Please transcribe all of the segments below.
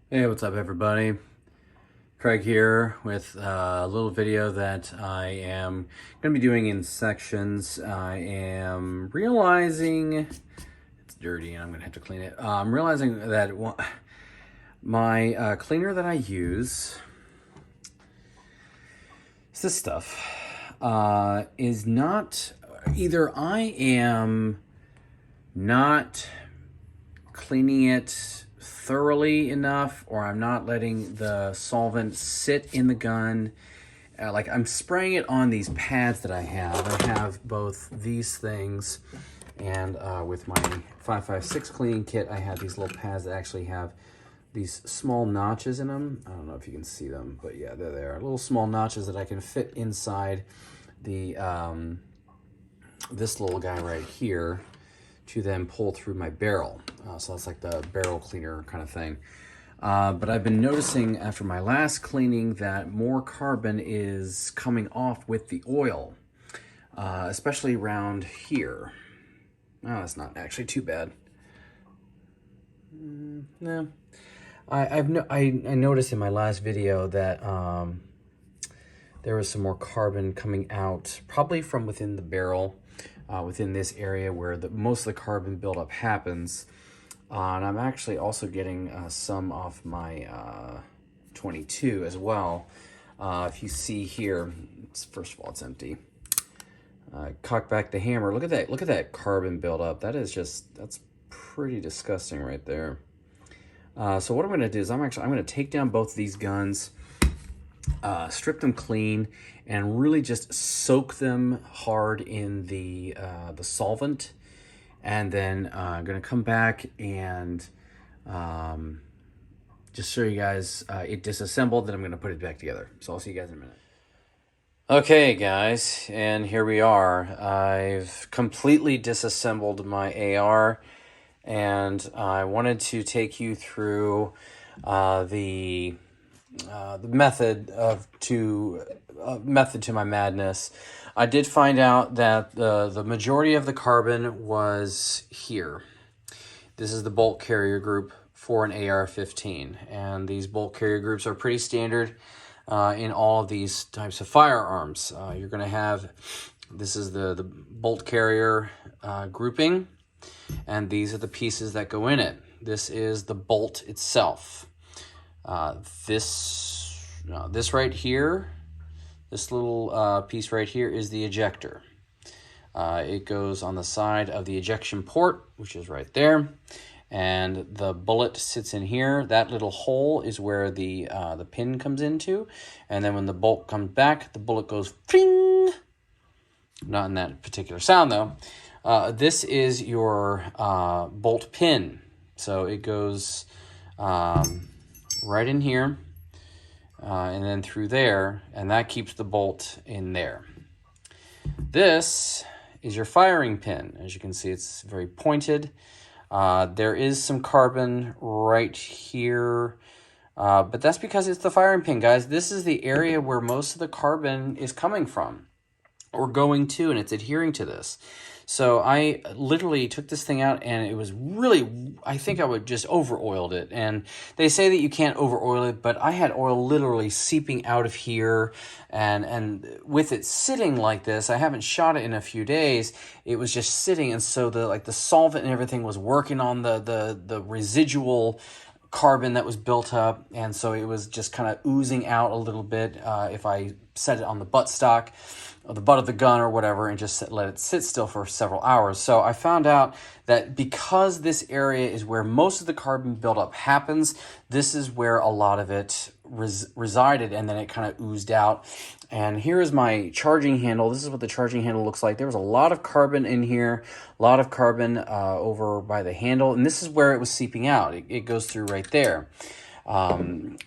Hey, what's up, everybody? Craig here with a little video that I am going to be doing in sections. I am realizing it's dirty and I'm going to have to clean it. I'm realizing that my cleaner that I use is this stuff. Is not either I am not cleaning it thoroughly enough, or I'm not letting the solvent sit in the gun. Like, I'm spraying it on these pads that I have. I have both these things, and with my 556 cleaning kit, I have these little pads that actually have these small notches in them. I don't know if you can see them, but yeah, they're there. Little small notches that I can fit inside the this little guy right here to then pull through my barrel. So that's like the barrel cleaner kind of thing. But I've been noticing after my last cleaning that more carbon is coming off with the oil, especially around here. Oh, that's not actually too bad. No. I noticed in my last video that there was some more carbon coming out, probably from within the barrel, within this area where most of the carbon buildup happens. And I'm actually also getting some off my 22 as well. If you see here, first of all, it's empty. Cock back the hammer. Look at that carbon buildup. That's pretty disgusting right there. So what I'm going to do is I'm going to take down both of these guns, strip them clean, and really just soak them hard in the solvent. And then I'm going to come back and just show you guys it disassembled. Then I'm going to put it back together. So I'll see you guys in a minute. Okay, guys, and here we are. I've completely disassembled my AR, and I wanted to take you through the method to my madness. I did find out that the majority of the carbon was here. This is the bolt carrier group for an AR-15, and these bolt carrier groups are pretty standard in all of these types of firearms. You're going to have, this is the bolt carrier grouping, and these are the pieces that go in it. This is the bolt itself. This right here, this little piece right here is the ejector. It goes on the side of the ejection port, which is right there. And the bullet sits in here. That little hole is where the pin comes into. And then when the bolt comes back, the bullet goes ping. Not in that particular sound, though. This is your bolt pin. So it goes right in here. And then through there, and that keeps the bolt in there. This is your firing pin. As you can see, it's very pointed. There is some carbon right here, but that's because it's the firing pin, guys. This is the area where most of the carbon is coming from or going to, and it's adhering to this. So I literally took this thing out, and it was really, I think I would just over-oiled it. And they say that you can't over-oil it, but I had oil literally seeping out of here. And with it sitting like this, I haven't shot it in a few days, it was just sitting. And so the solvent and everything was working on the residual carbon that was built up, and so it was just kind of oozing out a little bit if I set it on the buttstock or the butt of the gun or whatever and just let it sit still for several hours. So I found out that because this area is where most of the carbon buildup happens, this is where a lot of it resided, and then it kind of oozed out. And here is my charging handle. This is what the charging handle looks like. There was a lot of carbon in here, a lot of carbon over by the handle, and this is where it was seeping out. It goes through right there.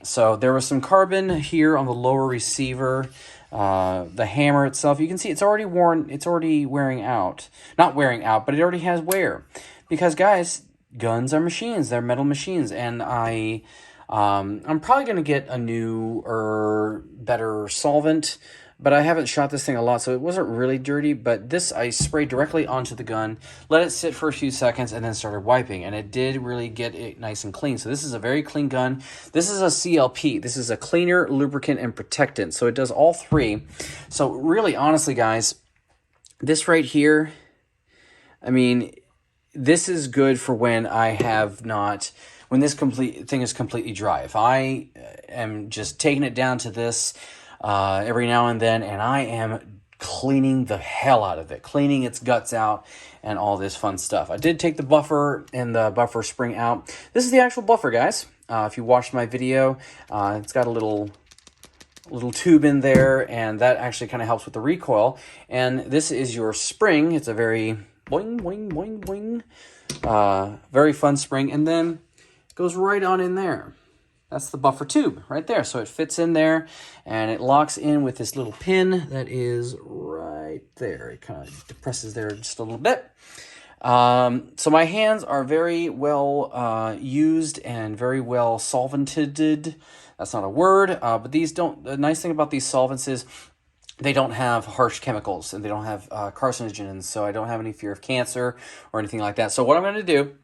So there was some carbon here on the lower receiver. The hammer itself, you can see it's already worn, it's already wearing out. Not wearing out, but it already has wear. Because, guys, guns are machines. They're metal machines, and I'm probably going to get a new or better solvent but I haven't shot this thing a lot, so it wasn't really dirty. But this, I sprayed directly onto the gun, let it sit for a few seconds, and then started wiping, and it did really get it nice and clean. So this is a very clean gun. This is a CLP. This is a cleaner, lubricant, and protectant. So it does all three. So really, honestly, guys, this right here, I mean, this is good for when I have not, when this thing is completely dry. If I am just taking it down to this every now and then, and I am cleaning the hell out of it, cleaning its guts out and all this fun stuff. I did take the buffer and the buffer spring out. This is the actual buffer, guys. If you watched my video, it's got a little tube in there, and that actually kind of helps with the recoil. And this is your spring. It's a very boing, boing, boing, boing. Very fun spring, and then it goes right on in there. That's the buffer tube right there. So it fits in there, and it locks in with this little pin that is right there. It kind of depresses there just a little bit. So my hands are very well used and very well solvented. That's not a word, but these don't, the nice thing about these solvents is they don't have harsh chemicals, and they don't have carcinogens, so I don't have any fear of cancer or anything like that. So what I'm going to do,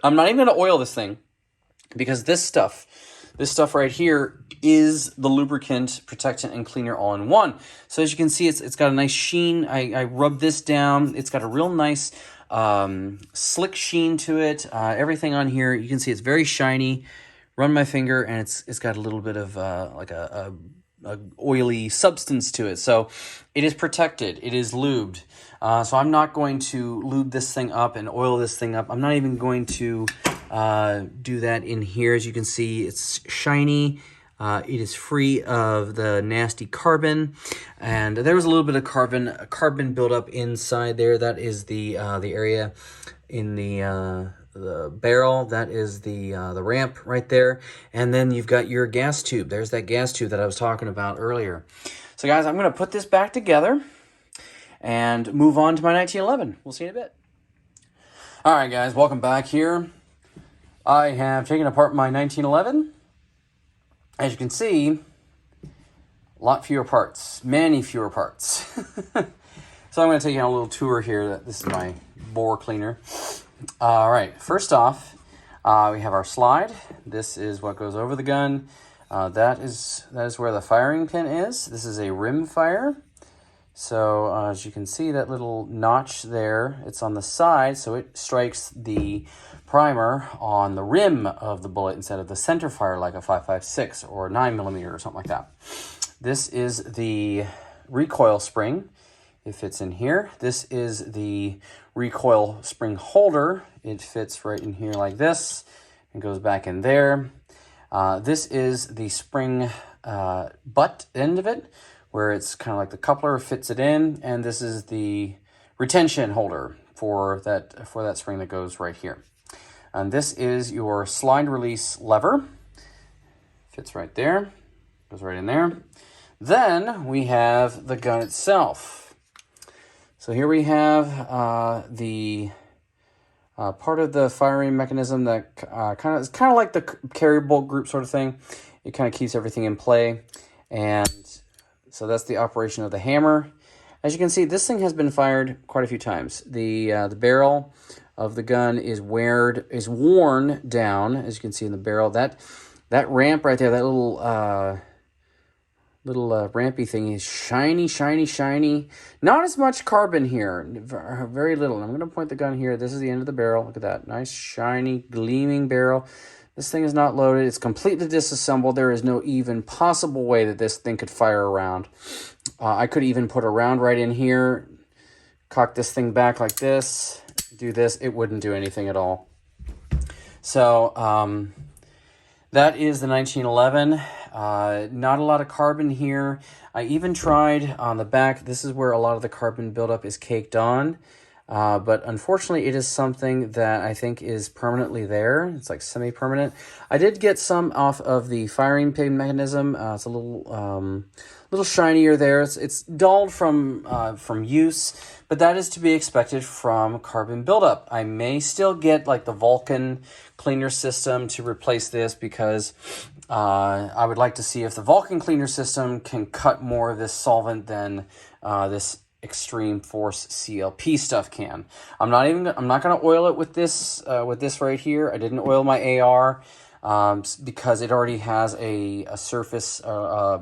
I'm not even going to oil this thing, because this stuff right here is the lubricant, protectant, and cleaner all in one. So as you can see, it's got a nice sheen. I rubbed this down. It's got a real nice slick sheen to it. Everything on here, you can see it's very shiny. Run my finger, and it's got a little bit of like a oily substance to it. So it is protected. It is lubed. So I'm not going to lube this thing up and oil this thing up. I'm not even going to do that in here. As you can see, it's shiny. It is free of the nasty carbon, and there was a little bit of carbon buildup inside there. That is the area in the barrel. That is the ramp right there, and then you've got your gas tube. There's that gas tube that I was talking about earlier. So guys, I'm going to put this back together and move on to my 1911. We'll see you in a bit. All right, guys, welcome back here. I have taken apart my 1911. As you can see, a lot fewer parts, many fewer parts. So I'm going to take you on a little tour here. This is my bore cleaner. All right, first off, we have our slide. This is what goes over the gun. That is where the firing pin is. This is a rim fire. So as you can see, that little notch there, it's on the side, so it strikes the primer on the rim of the bullet instead of the center fire like a 5.56 or 9mm or something like that. This is the recoil spring. It fits in here. This is the recoil spring holder. It fits right in here like this and goes back in there. This is the spring butt end of it, where it's kind of like the coupler fits it in, and this is the retention holder for that spring that goes right here. And this is your slide release lever. Fits right there, goes right in there. Then we have the gun itself. So here we have the part of the firing mechanism that it's kind of like the carry bolt group sort of thing. It kind of keeps everything in play, and so that's the operation of the hammer. As you can see, this thing has been fired quite a few times. The barrel of the gun is worn down, as you can see in the barrel. That ramp right there, that little rampy thing is shiny, shiny, shiny. Not as much carbon here, very little. And I'm going to point the gun here. This is the end of the barrel. Look at that, nice, shiny, gleaming barrel. This thing is not loaded. It's completely disassembled. There is no even possible way that this thing could fire a round. I could even put a round right in here, cock this thing back like this, do this. It wouldn't do anything at all. So that is the 1911. Not a lot of carbon here. I even tried on the back. This is where a lot of the carbon buildup is caked on. But unfortunately, it is something that I think is permanently there. It's like semi-permanent. I did get some off of the firing pin mechanism. It's a little shinier there. It's dulled from use, but that is to be expected from carbon buildup. I may still get like the Vulcan cleaner system to replace this because I would like to see if the Vulcan cleaner system can cut more of this solvent than this Extreme Force CLP stuff can. I'm not going to oil it with this right here. I didn't oil my AR because it already has a surface, a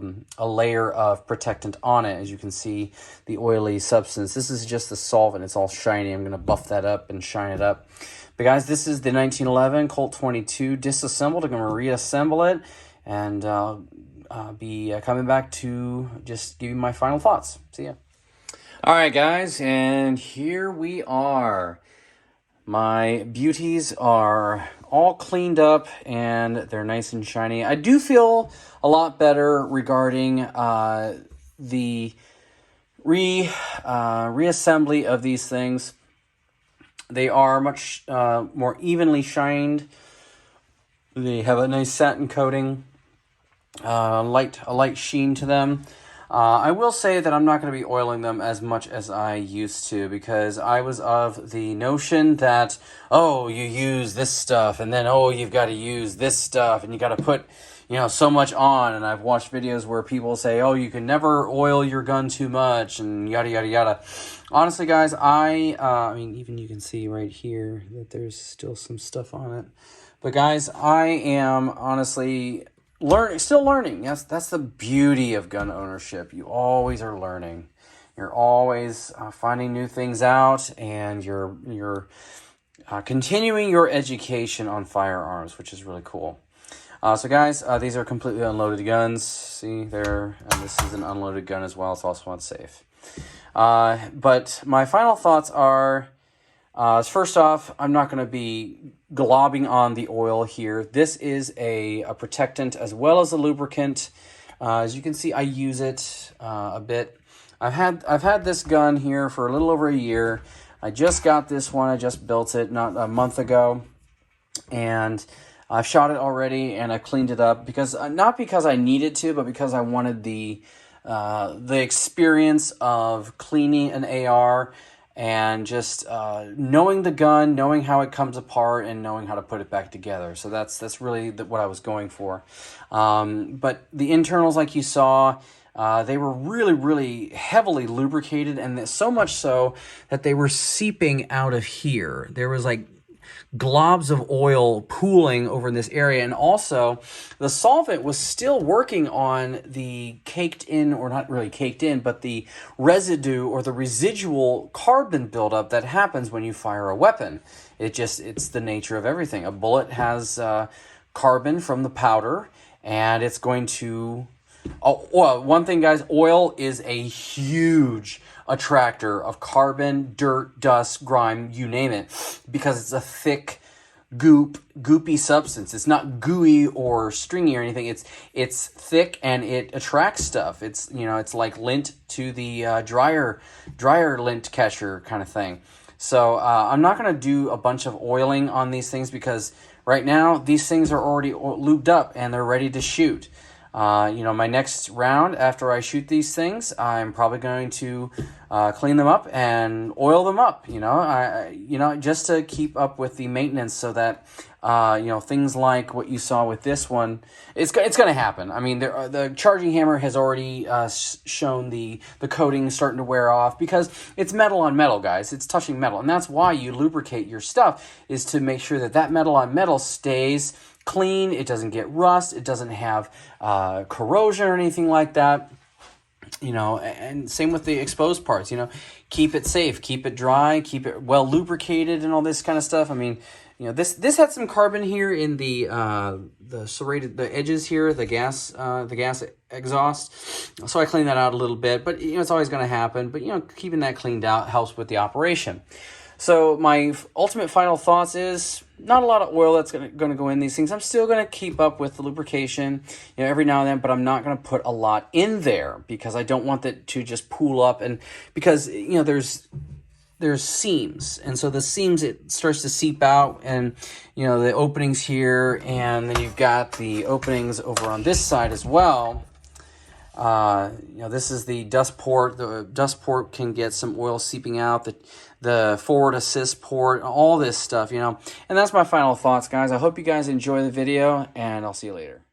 layer of protectant on it. As you can see, the oily substance. This is just the solvent. It's all shiny. I'm going to buff that up and shine it up. But guys, this is the 1911 Colt 22 disassembled. I'm going to reassemble it and be coming back to just give you my final thoughts. See ya. All right, guys, and here we are. My beauties are all cleaned up, and they're nice and shiny. I do feel a lot better regarding the reassembly of these things. They are much more evenly shined. They have a nice satin coating, a light sheen to them. I will say that I'm not going to be oiling them as much as I used to because I was of the notion that, oh, you use this stuff and then, oh, you've got to use this stuff and you got to put, so much on. And I've watched videos where people say, oh, you can never oil your gun too much and yada, yada, yada. Honestly, guys, I mean, even you can see right here that there's still some stuff on it. But guys, I am honestly still learning. Yes, that's the beauty of gun ownership. You always are learning. You're always finding new things out, and you're continuing your education on firearms, which is really cool. So guys, these are completely unloaded guns. See there, and this is an unloaded gun as well. It's also unsafe. But my final thoughts are, first off, I'm not going to be globbing on the oil here. This is a protectant as well as a lubricant. As you can see, I use it a bit. I've had this gun here for a little over a year. I just got this one. I just built it not a month ago, and I've shot it already and I cleaned it up because not because I needed to, but because I wanted the experience of cleaning an AR. And just knowing the gun, knowing how it comes apart, and knowing how to put it back together. So that's really what I was going for. But the internals, like you saw, they were really, really heavily lubricated, and so much so that they were seeping out of here. There was like globs of oil pooling over in this area, and also the solvent was still working on the caked in, or not really caked in, but the residue or the residual carbon buildup that happens when you fire a weapon. It's the nature of everything. A bullet has carbon from the powder, and it's going to well, one thing, guys, oil is a huge attractor of carbon, dirt, dust, grime, you name it, because it's a thick, goopy substance. It's not gooey or stringy or anything. It's thick and it attracts stuff. It's it's like lint to the dryer lint catcher kind of thing. So I'm not going to do a bunch of oiling on these things because right now these things are already lubed up and they're ready to shoot. My next round after I shoot these things, I'm probably going to clean them up and oil them up. Just to keep up with the maintenance, so that things like what you saw with this one, it's going to happen. I mean, the charging hammer has already shown the coating starting to wear off because it's metal on metal, guys. It's touching metal, and that's why you lubricate your stuff, is to make sure that metal on metal stays clean. It doesn't get rust. It doesn't have corrosion or anything like that. And same with the exposed parts. Keep it safe, keep it dry, keep it well lubricated, and all this kind of stuff. I mean, this had some carbon here in the serrated, the edges here, the gas exhaust. So I cleaned that out a little bit, but it's always going to happen. But keeping that cleaned out helps with the operation. So my ultimate final thoughts is not a lot of oil that's going to go in these things. I'm still going to keep up with the lubrication, every now and then, but I'm not going to put a lot in there because I don't want that to just pool up. And because, there's there's seams, and so the seams, it starts to seep out, and you know, the openings here, and then you've got the openings over on this side as well. You know, this is the dust port. The dust port can get some oil seeping out. The forward assist port, all this stuff, you know. And that's my final thoughts, guys. I hope you guys enjoy the video, and I'll see you later.